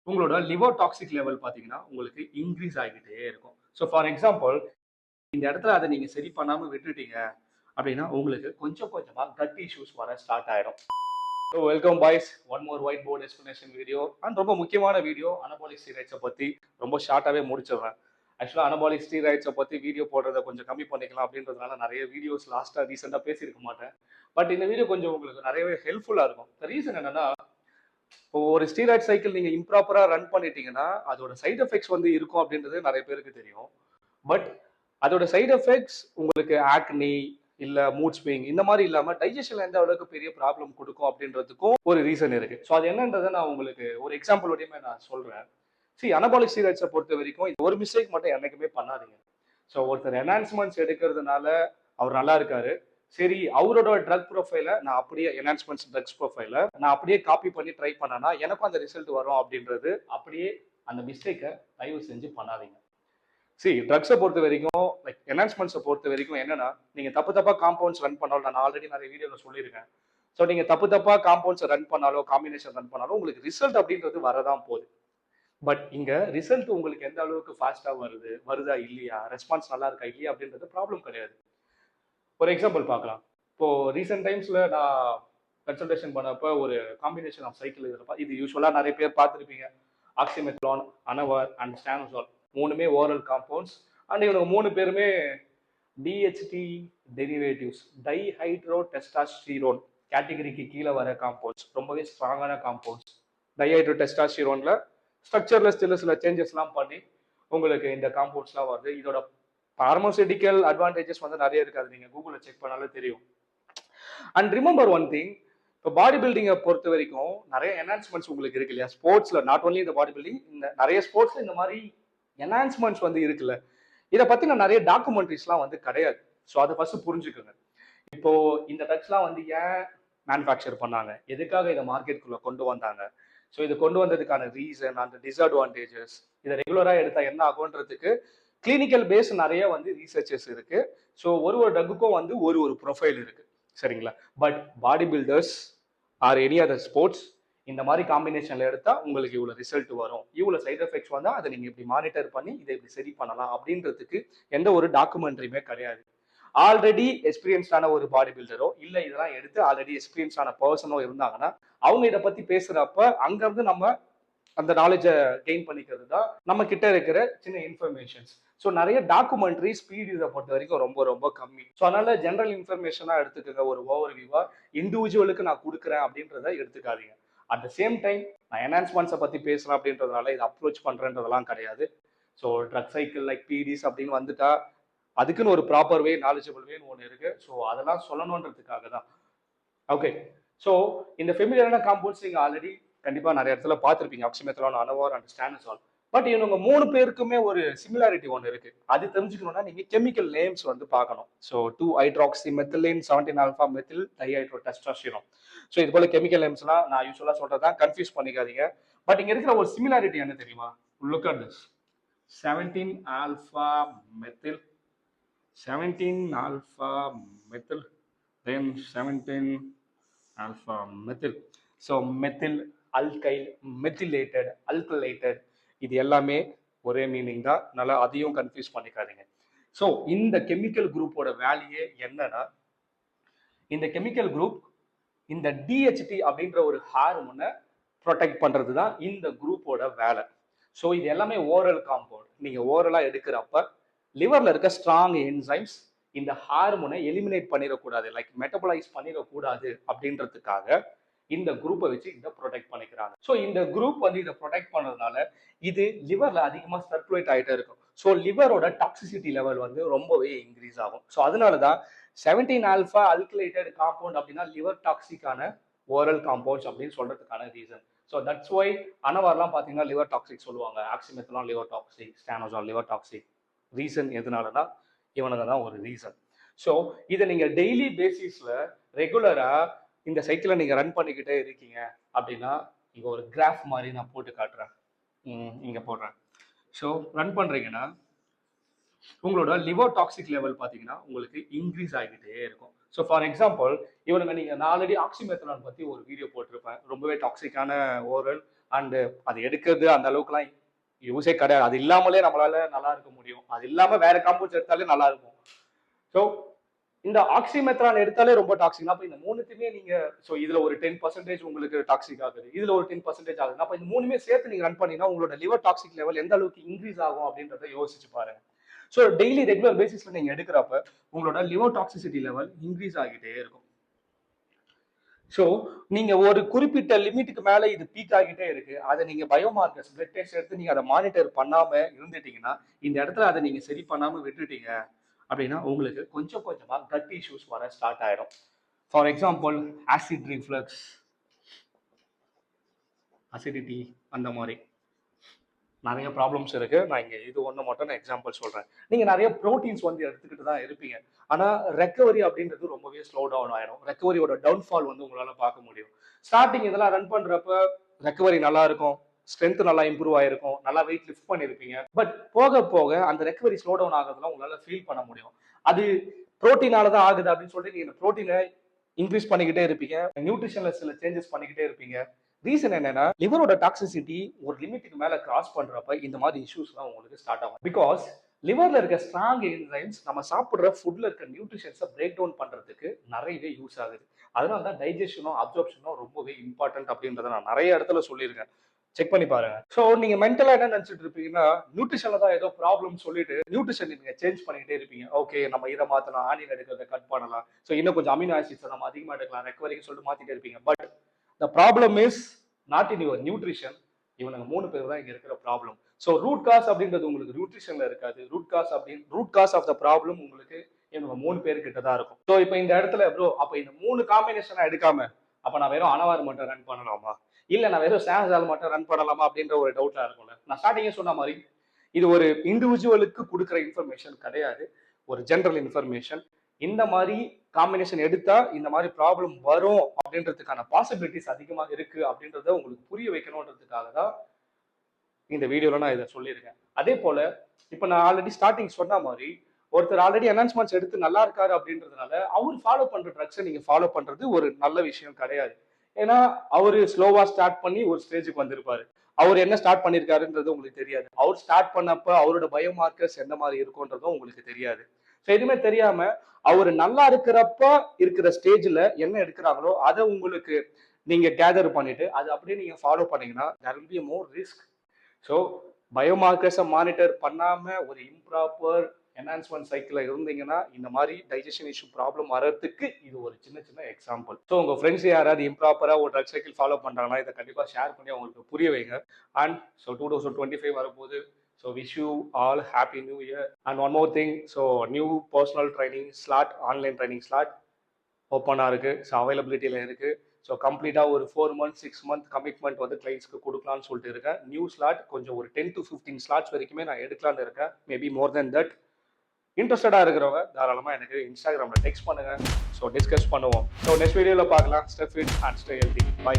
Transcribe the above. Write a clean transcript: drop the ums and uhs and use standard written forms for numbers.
உங்களோட liver toxic level பார்த்தீங்கன்னா உங்களுக்கு இன்க்ரீஸ் ஆகிக்கிட்டே இருக்கும். ஸோ ஃபார் எக்ஸாம்பிள் இந்த இடத்துல அதை நீங்கள் சரி பண்ணாமல் விட்டுட்டீங்க அப்படின்னா உங்களுக்கு கொஞ்சம் கொஞ்சமாக கட் இஷ்யூஸ் வர ஸ்டார்ட் ஆயிடும். So welcome boys, one more whiteboard explanation video and ரொம்ப முக்கியமான வீடியோ அனபாலிக் ஸ்டீராய்ட்ஸை பற்றி ரொம்ப ஷார்ட்டாகவே முடிச்சிடுறேன். ஆக்சுவலாக அனபாலிக் ஸ்டீராய்ட்ஸை பற்றி வீடியோ போடுறதை கொஞ்சம் கம்மி பண்ணிக்கலாம் அப்படின்றதுனால நிறைய வீடியோஸ் லாஸ்ட்டாக ரீசெண்டாக பேசியிருக்க மாட்டேன். பட் இந்த வீடியோ கொஞ்சம் உங்களுக்கு நிறையவே ஹெல்ப்ஃபுல்லாக இருக்கும். ரீசன் என்னன்னா, இப்போ ஒரு ஸ்டீராய்ட் சைக்கிள் நீங்க இம்ப்ராப்பரா ரன் பண்ணிட்டீங்கன்னா அதோட சைடு எஃபெக்ட்ஸ் வந்து இருக்கும் அப்படின்றது நிறைய பேருக்கு தெரியும். பட் அதோட சைடு எஃபெக்ட்ஸ் உங்களுக்கு ஆக்னி இல்ல மூட் ஸ்விங் இந்த மாதிரி இல்லாம டைஜஷன்ல எந்த அளவுக்கு பெரிய ப்ராப்ளம் கொடுக்கும் அப்படின்றதுக்கும் ஒரு ரீசன் இருக்கு. ஸோ அது என்னன்றதை நான் உங்களுக்கு ஒரு எக்ஸாம்பிள் உடையமே நான் சொல்றேன். அனபாலிக் ஸ்டீராய்ட்ஸை பொறுத்த வரைக்கும் ஒரு மிஸ்டேக் மட்டும் என்னைக்குமே பண்ணாதீங்க. ஸோ ஒருத்தர் என்ஹான்ஸ்மெண்ட்ஸ் எடுக்கிறதுனால அவர் நல்லா இருக்காரு, சரி அவரோட ட்ரக் ப்ரொஃபைலை நான் அப்படியே என்ஹான்ஸ்மெண்ட்ஸ் ட்ரக்ஸ் ப்ரொஃபைலை நான் அப்படியே காப்பி பண்ணி ட்ரை பண்ணனா எனக்கும் அந்த ரிசல்ட் வரும் அப்படின்றது அப்படியே அந்த மிஸ்டேக்கை தயவு செஞ்சு பண்ணாதீங்க. ட்ரக்ஸை பொறுத்த வரைக்கும் லைக் என்ஹான்ஸ்மெண்ட்ஸை பொறுத்த வரைக்கும் என்னன்னா, நீங்க தப்பா காம்பவுண்ட்ஸ் ரன் பண்ணாலும் நான் ஆல்ரெடி நிறைய வீடியோவில் சொல்லியிருக்கேன். ஸோ நீங்க தப்பா காம்பவுண்ட்ஸ் ரன் பண்ணாலோ காம்பினேஷன் ரன் பண்ணாலும் உங்களுக்கு ரிசல்ட் அப்படின்றது வரதான் போகுது. பட் இங்க ரிசல்ட் உங்களுக்கு எந்த அளவுக்கு ஃபாஸ்டா வருதா இல்லையா, ரெஸ்பான்ஸ் நல்லா இருக்கா இல்லையா அப்படின்றது ப்ராப்ளம் கிடையாது. ஒரு எக்ஸாம்பிள் பார்க்கலாம். இப்போ ரீசெண்ட் டைம்ஸ்ல நான் கன்சல்டேஷன் பண்ணப்ப ஒரு காம்பினேஷன் ஆஃப் சைக்கிள் இது யூஸ்வலா நிறைய பேர் பார்த்துருப்பீங்க. ஆக்சிமெத்லான், அனவர் அண்ட் ஸ்டானோசால் மூணுமே ஓரல் காம்பவுண்ட்ஸ் அண்ட் இவங்க மூணு பேருமே டிஹெச்டி டெரிவேட்டிவ்ஸ், டைஹைட்ரோ டெஸ்டாஸ்டிரோன் கேட்டகரிக்கு கீழே வர காம்பவுண்ட்ஸ், ரொம்பவே ஸ்ட்ராங்கான காம்பவுண்ட்ஸ். டைஹைட்ரோ டெஸ்டாஸ்டிரோன்ல ஸ்ட்ரக்சர்ல சில சேஞ்சஸ்லாம் பண்ணி உங்களுக்கு இந்த காம்பவுண்ட்ஸ்லாம் வருது. இதோட பார்மசூட்டிக்கல் அட்வான்டேஜஸ் வந்து நிறைய இருக்காது, நீங்க கூகுளில் செக் பண்ணாலும் தெரியும். அண்ட் ரிமெம்பர் ஒன் திங், இப்போ பாடி பில்டிங்கை பொறுத்த வரைக்கும் நிறைய என்ஹான்ஸ்மெண்ட்ஸ் உங்களுக்கு இருக்கு இல்லையா ஸ்போர்ட்ஸ்ல. நாட் ஒன்லி இந்த பாடி பில்டிங், இந்த நிறைய ஸ்போர்ட்ஸ்ல இந்த மாதிரி என்ஹான்ஸ்மெண்ட்ஸ் வந்து இருக்குல்ல, இதை பத்தி நான் நிறைய டாக்குமெண்ட்ரிஸ்லாம் வந்து கிடையாது. ஸோ அதை ஃபர்ஸ்ட் புரிஞ்சுக்கோங்க. இப்போ இந்த ட்ரக்ஸ்லாம் வந்து ஏன் மேனுஃபேக்சர் பண்ணாங்க, எதுக்காக இதை மார்க்கெட்டுக்குள்ள கொண்டு வந்தாங்க, ஸோ இதை கொண்டு வந்ததுக்கான ரீசன், அந்த டிஸ்அட்வான்டேஜஸ், இதை ரெகுலராக எடுத்தா என்ன ஆகுன்றதுக்கு கிளினிக்கல் பேஸ் நிறைய வந்து ரீசர்ச்சஸ் இருக்கு. ஸோ ஒரு ட்ரக்குக்கும் வந்து ஒரு ப்ரொஃபைல் இருக்கு, சரிங்களா? But body builders or any other sports இந்த மாதிரி காம்பினேஷன்ல எடுத்தா உங்களுக்கு இவ்வளோ ரிசல்ட் வரும், இவ்வளோ சைட் எஃபெக்ட்ஸ் வந்தால் அதை நீங்க இப்படி மானிட்டர் பண்ணி இதை இப்படி சரி பண்ணலாம் அப்படின்றதுக்கு எந்த ஒரு டாக்குமெண்ட்ரியுமே கிடையாது. ஆல்ரெடி எக்ஸ்பீரியன்ஸ்டான ஒரு பாடி பில்டரோ இல்லை இதெல்லாம் எடுத்து ஆல்ரெடி எக்ஸ்பீரியன்ஸான பர்சனோ இருந்தாங்கன்னா அவங்க இதை பத்தி பேசுறப்ப அங்கிருந்து நம்ம அந்த நாலேஜை கெயின் பண்ணிக்கிறது தான் நம்ம கிட்ட இருக்கிற சின்ன இன்ஃபர்மேஷன்ஸ். ஸோ நிறைய டாக்குமெண்ட்ரி ஸ்பீட் இதை பொறுத்த வரைக்கும் ரொம்ப ரொம்ப கம்மி. ஸோ அதனால ஜென்ரல் இன்ஃபர்மேஷனாக எடுத்துக்கோங்க, ஒரு ஓவர் வியூவா இண்டிவிஜுவலுக்கு நான் கொடுக்குறேன் அப்படின்றத எடுத்துக்காதீங்க. அட் த சேம் டைம் நான் என்ஹான்ஸ்மெண்ட்ஸை பற்றி பேசுறேன் அப்படின்றதுனால இதை அப்ரோச் பண்றேன்றதெல்லாம் கிடையாது. ஸோ ட்ரக் சைக்கிள் லைக் பிடிஸ் அப்படின்னு வந்துட்டா அதுக்குன்னு ஒரு ப்ராப்பர் வே, நாலேஜபிள் வேன்னு ஒன்று இருக்கு. ஸோ அதெல்லாம் சொல்லணுன்றதுக்காக தான். ஓகே, ஸோ இந்த ஃபெமிலியரான காம்பவுண்ட்ஸ் நீங்கள் ஆல்ரெடி கண்டிப்பாக நிறைய இடத்துல பார்த்துருப்பீங்க, ஆக்சிமெத்லான், அனவர் அண்ட் ஸ்டானோசால். பட் இவங்க மூணு பேருக்குமே ஒரு சிமிலாரிட்டி ஒன்று இருக்கு. அது தெரிஞ்சுக்கணும்னா நீங்க கெமிக்கல் நேம்ஸ் வந்து பார்க்கணும். ஸோ 2-ஹைட்ராக்சிமெத்திலின் 17-ஆல்ஃபா மெத்தில் டைஹைட்ரோ டெஸ்டாஸ்டிரோன். ஸோ இது போல கெமிக்கல் நேம்ஸ்லாம் நான் யூஸ்வலா சொல்றதா, கன்ஃபியூஸ் பண்ணிக்காதீங்க. பட் இங்க இருக்கிற ஒரு சிமிலாரிட்டி என்ன தெரியுமா? Look at this. 17-ஆல்ஃபா methyl, 17-ஆல்ஃபா methyl, then 17-ஆல்ஃபா methyl. So methyl, alkyl, methylated, அல்கலேட்டட், இது எல்லாமே ஒரே மீனிங் தான். நல்லா அதையும் கன்ஃபியூஸ் பண்ணிக்காதீங்க. ஸோ இந்த கெமிக்கல் குரூப்போட வேல்யூ என்னன்னா, இந்த கெமிக்கல் குரூப் இந்த டிஹெச்டி அப்படின்ற ஒரு ஹார்மோனை ப்ரொடெக்ட் பண்றது தான் இந்த குரூப்போட வேலை. ஸோ இது எல்லாமே ஓரல் காம்பவுண்ட். நீங்க ஓரலா எடுக்கிறப்ப லிவர்ல இருக்க ஸ்ட்ராங் என்சைம்ஸ் இந்த ஹார்மோனை எலிமினேட் பண்ணிடக்கூடாது, லைக் மெட்டபலைஸ் பண்ணிடக்கூடாது அப்படின்றதுக்காக இந்த குரூப்பை வச்சு இதை ப்ரொடெக்ட் பண்ணிக்கிறாங்க. ஸோ இந்த குரூப் வந்து இதை ப்ரொடெக்ட் பண்றதுனால இது லிவர்ல அதிகமாக சர்க்குலேட் ஆகிட்டே இருக்கும். ஸோ லிவரோட டாக்ஸிசிட்டி லெவல் வந்து ரொம்பவே இன்க்ரீஸ் ஆகும். ஸோ அதனாலதான் 17-ஆல்ஃபா அல்கலேட்டட் காம்பவுண்ட் அப்படின்னா லிவர் டாக்ஸிக்கான ஓரல் காம்பவுண்ட்ஸ் அப்படின்னு சொல்றதுக்கான ரீசன். ஸோ தட்ஸ் ஒய் அனவர்லாம் பார்த்தீங்கன்னா லிவர் டாக்ஸிக் சொல்லுவாங்க, oxymetholone liver toxic, stanozolol liver toxic. Reason எதனாலனா இவனுங்க தான் ஒரு ரீசன். ஸோ இதை நீங்க டெய்லி பேசிஸ்ல ரெகுலரா இந்த சைக்கிளை நீங்க ரன் பண்ணிக்கிட்டே இருக்கீங்க அப்படின்னா இங்க ஒரு கிராஃப் மாதிரி நான் போட்டு காட்டுறேன், இங்க போடுறேன். ஸோ ரன் பண்றீங்கன்னா உங்களோட லிவர் டாக்ஸிக் லெவல் பார்த்தீங்கன்னா உங்களுக்கு இன்க்ரீஸ் ஆகிக்கிட்டே இருக்கும். ஸோ ஃபார் எக்ஸாம்பிள் இவனுங்க நீங்கள் நான் ஆல்ரெடி ஆக்சிமெத்தனான் பற்றி ஒரு வீடியோ போட்டிருப்பேன். ரொம்பவே டாக்ஸிக்கான ஓரல் அண்டு அது எடுக்கிறது அந்த அளவுக்குலாம் யூஸே கிடையாது. அது இல்லாமலே நம்மளால நல்லா இருக்க முடியும். அது இல்லாமல் வேற காம்பவுண்ட்ஸ் எடுத்தாலே நல்லா இருக்கும். ஸோ இந்த ஆக்சிமெத்ரான் எடுத்தாலே ரொம்ப டாக்ஸிக். அப்போ இந்த மூணுத்தையுமே நீங்க ஸோ இதுல ஒரு 10% உங்களுக்கு டாக்ஸிக் ஆகுது, இதுல ஒரு 10% ஆகுது. அப்போ இந்த மூணுமே சேர்த்து நீங்க ரன் பண்ணினா உங்களோட லிவர் டாக்ஸிக் லெவல் எந்த அளவுக்கு இன்க்ரீஸ் ஆகும் அப்படின்றத யோசிச்சு பாருங்க. ஸோ டெய்லி ரெகுலர் பேசிஸ்ல நீங்க எடுக்கிறப்ப உங்களோட லிவர் டாக்ஸிசிட்டி லெவல் இன்க்ரீஸ் ஆகிட்டே இருக்கும். ஸோ நீங்க ஒரு குறிப்பிட்ட லிமிட்டுக்கு மேல இது பீக் ஆகிட்டே இருக்கு. அதை நீங்க பயோமார்க்கர்ஸ் பிளட் டெஸ்ட் எடுத்து நீங்க அதை மானிட்டர் பண்ணாம இருந்துட்டீங்கன்னா, இந்த இடத்துல அதை நீங்க சரி பண்ணாம விட்டுட்டீங்க அப்படின்னா உங்களுக்கு கொஞ்சம் கொஞ்சமா கட் இஷ்யூஸ் வர ஸ்டார்ட் ஆயிடும். For example acid reflux, acidity, அந்த மாதிரி நிறைய ப்ராப்ளம்ஸ் இருக்கு. நான் இங்க இது ஒன்று மட்டும் நான் எக்ஸாம்பிள் சொல்றேன். நீங்க நிறைய ப்ரோட்டீன்ஸ் வந்து எடுத்துக்கிட்டு தான் இருப்பீங்க. ஆனா ரெக்கவரி அப்படின்றது ரொம்பவே ஸ்லோ டவுன் ஆயிடும். ரெக்கவரியோட டவுன்ஃபால் வந்து உங்களால பார்க்க முடியும். ஸ்டார்டிங் இதெல்லாம் ரன் பண்றப்ப ரெக்கவரி நல்லா இருக்கும், ஸ்ட்ரென்த் நல்லா இம்ப்ரூவ் ஆயிருக்கும், நல்லா வெயிட் லிஃப்ட் பண்ணிருப்பீங்க. பட் போக போக அந்த ரெக்கவரி ஸ்லோ டவுன் ஆகுறதுலாம் உங்களால ஃபீல் பண்ண முடியும். அது புரோட்டீனால தான் ஆகுது அப்படின்னு சொல்லிட்டு நீங்க புரோட்டீனை இன்க்ரீஸ் பண்ணிக்கிட்டே இருப்பீங்க, நியூட்ரிஷன்ல சில சேஞ்சஸ் பண்ணிக்கிட்டே இருப்பீங்க. ரீசன் என்னன்னா லிவரோட டாக்ஸிசிட்டி ஒரு லிமிட்டுக்கு மேல கிராஸ் பண்றப்ப இந்த மாதிரி இஷ்யூஸ் தான் உங்களுக்கு ஸ்டார்ட் ஆகும். பிகாஸ் லிவர்ல இருக்க ஸ்ட்ராங் என்சைம்ஸ் நம்ம சாப்பிடுற ஃபுட்ல இருக்க நியூட்ரிஷன்ஸை பிரேக் டவுன் பண்றதுக்கு நிறையவே யூஸ் ஆகுது. அதனால தான் டைஜஷனும் அப்சார்ப்ஷனும் ரொம்பவே இம்பார்ட்டன்ட் அப்படின்றத நான் நிறைய இடத்துல சொல்லியிருக்கேன். செக் பண்ணி பாருங்க. ஸோ நீங்க மென்டலா என்ன நினைச்சிட்டு இருப்பீங்கன்னா, நியூட்ரிஷன்ல தான் ஏதோ ப்ராப்ளம் சொல்லிட்டு நியூட்ரிஷன் நீங்க சேஞ்ச் பண்ணிக்கிட்டே இருப்பீங்க. ஓகே நம்ம இதை மாத்தலாம், ஆனியன் எடுக்கிறத கட் பண்ணலாம், ஸோ இன்னும் கொஞ்சம் அமினோ ஆசிட்ஸ் நம்ம அதிகமா எடுக்கலாம், ரெக்கவரின்னு சொல்லிட்டு மாத்திட்டே இருப்பீங்க. But the problem is not in your nutrition. இவனுங்க 3 பேர் தான் இங்க இருக்கிற ப்ராப்ளம். ஸோ ரூட் காஸ் அப்படின்றது உங்களுக்கு நியூட்ரிஷன்ல இருக்காது. Root cause of the problem உங்களுக்கு இவங்க 3 பேர் கிட்ட தான் இருக்கும். ஸோ இப்போ இந்த இடத்துல ப்ரோ அப்ப இந்த 3 காம்பினேஷனா எடுக்காம அப்ப நான் வெறும் அனவார் மட்டும் ரன் பண்ணலாமா, இல்ல நான் வெறும் சான்ஸால் மட்டும் ரன் பண்ணலாமா அப்படின்ற ஒரு டவுட்டா இருக்கும்ல. நான் ஸ்டார்டிங்கே சொன்ன மாதிரி இது ஒரு இண்டிவிஜுவலுக்கு கொடுக்குற இன்ஃபர்மேஷன் கிடையாது, ஒரு ஜென்ரல் இன்ஃபர்மேஷன். இந்த மாதிரி காம்பினேஷன் எடுத்தா இந்த மாதிரி ப்ராப்ளம் வரும் அப்படின்றதுக்கான பாசிபிலிட்டிஸ் அதிகமாக இருக்கு அப்படின்றத உங்களுக்கு புரிய வைக்கணும்ன்றதுக்காக தான் இந்த வீடியோல நான் இதை சொல்லியிருக்கேன். அதே போல இப்ப நான் ஆல்ரெடி ஸ்டார்டிங் சொன்ன மாதிரி ஒருத்தர் ஆல்ரெடி அனௌன்ஸ்மெண்ட்ஸ் எடுத்து நல்லா இருக்காரு அப்படின்றதுனால அவர் ஃபாலோ பண்ற ட்ரக்ஸை நீங்க ஃபாலோ பண்றது ஒரு நல்ல விஷயம் கிடையாது. ஏன்னா அவரு ஸ்லோவா ஸ்டார்ட் பண்ணி ஒரு ஸ்டேஜுக்கு வந்திருப்பாரு. அவர் என்ன ஸ்டார்ட் பண்ணிருக்காருன்றது உங்களுக்கு தெரியாது. அவர் ஸ்டார்ட் பண்ணப்ப அவரோட பயோமார்க்கர்ஸ் எந்த மாதிரி இருக்கும்ன்றதும் உங்களுக்கு தெரியாது. ஸோ எதுவுமே தெரியாம அவர் நல்லா இருக்கிறப்ப இருக்கிற ஸ்டேஜ்ல என்ன எடுக்கிறாங்களோ அதை உங்களுக்கு நீங்க கேதர் பண்ணிட்டு அது அப்படியே நீங்க ஃபாலோ பண்ணீங்கன்னா there will be more risk. So பயோமார்க்கர்ஸை மானிட்டர் பண்ணாம ஒரு இம்ப்ராப்பர் என்ஹான்ஸ்மெண்ட் சைக்கிள் இருந்தீங்கன்னா இந்த மாதிரி டைஜஷன் இஷ்யூ ப்ராப்ளம் வர்றதுக்கு இது ஒரு சின்ன சின்ன எக்ஸாம்பிள். ஸோ உங்க ஃப்ரெண்ட்ஸ் யாராவது இம்ப்ராப்பரா ஒரு ட்ரக் சைக்கிள் ஃபாலோ பண்றாங்கன்னா இதை கண்டிப்பா ஷேர் பண்ணி அவங்களுக்கு புரிய வைங்க. அண்ட் ஸோ 2025 வரும்போது so wish you all happy new year. And one more thing, so new personal training slot, online training slot ஓப்பனாக இருக்கு. ஸோ அவைலபிலிட்டியில் இருக்கு. ஸோ கம்ப்ளீட்டாக ஒரு 4 months 6 month கமிட்மெண்ட் வந்து கிளைண்ட்ஸ்க்கு கொடுக்கலான்னு சொல்லிட்டு இருக்கேன். நியூ ஸ்லாட் கொஞ்சம் ஒரு 10 to 15 ஸ்லாட்ஸ் வரைக்குமே நான் எடுக்கலான்னு இருக்கேன், மேபி மோர் தென் தட். இன்ட்ரெஸ்டடாக இருக்கிறவங்க தாராளமாக எனக்கு இன்ஸ்டாகிராமில் டெக்ஸ்ட் பண்ணுங்க. ஸோ டிஸ்கஸ் பண்ணுவோம். ஸோ நெக்ஸ்ட் வீடியோவில் பார்க்கலாம். Stay fit and stay healthy. By.